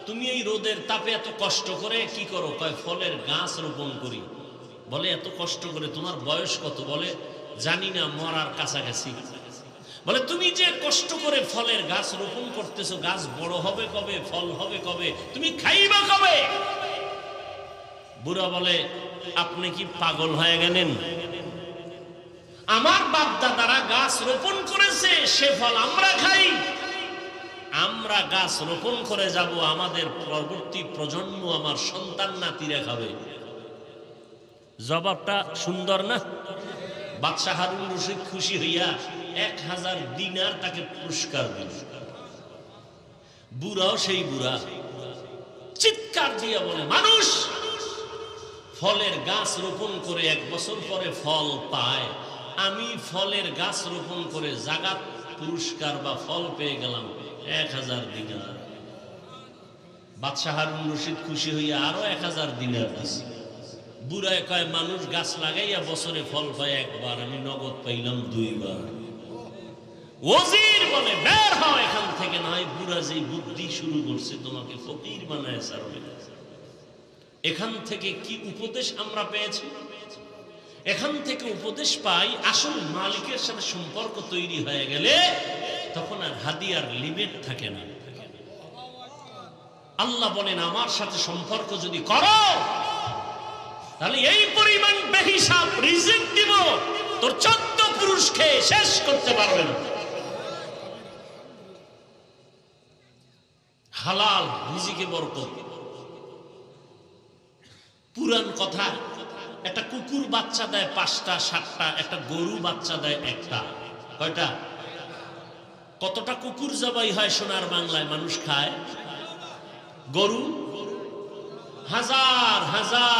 তুমি এই রোদের তাপে এত কষ্ট করে কি করো? কয় ফলের গাছ রোপণ করি। বলে এত কষ্ট করে? তোমার বয়স কত? বলে জানি না, মরার কাছাকাছি। বলে তুমি যে কষ্ট করে ফলের গাছ রোপণ করতেছো, গাছ বড় হবে কবে, ফল হবে কবে, তুমি খাইবা কবে? বুড়া বলে আপনি কি পাগল হয়ে গেলেন? আমার বাপ দাদারা গাছ রোপণ করেছে, সে ফল আমরা খাই। আমরা গাছ রোপণ করে যাব, আমাদের পরবর্তী প্রজন্ম, আমার সন্তান নাতিরা খাবে। জবাবটা সুন্দর না? বাদশাহ হারুন রশিদ খুশি হইয়া 1000 দিনার তাকে পুরস্কার দিল। বুড়াও সেই বুড়া চিৎকার দিয়ে বলে, মানুষ ফলের গাছ রোপণ করে 1 বছর পরে ফল পায়, আমি ফলের গাছ রোপণ করে জাগাত পুরস্কার বা ফল পেয়ে গেলাম 1000 দিনার। বাদশাহ হারুন রশিদ খুশি হইয়া আরো 1000 দিনার দিছে। বুড়ায় কয়, মানুষ গাছ লাগাইয়া বছরে ফল পায় একবার, আমি নগদ পাইলাম 2 বার। ওজির বলে বের হও এখান থেকে, নয় বুড়া যে বুদ্ধি শুরু করছে তোমাকে ফকির বানায় ছাড়বে। এখান থেকে কি উপদেশ আমরা পেয়েছি? এখান থেকে উপদেশ পাই, আসল মালিকের সাথে সম্পর্ক তৈরি হয়ে গেলে তখন আর হাদিয়ার লিমিট থাকে না। আল্লাহ বলেন, আমার সাথে সম্পর্ক যদি করো তাহলে এই পরিমাণ বেহিসাব রিজিক দিব, তোর 14 পুরুষ খেয়ে শেষ করতে পারবে না। হালাল রিজিকে বরকত। পুরান কথা, একটা কুকুর বাচ্চা দেয় 5টা 7টা, একটা গরু বাচ্চা দেয় 1টা। কয়টা? কতটা কুকুর জবাই হয় সোনার বাংলায় মানুষ খায়? গরু হাজার হাজার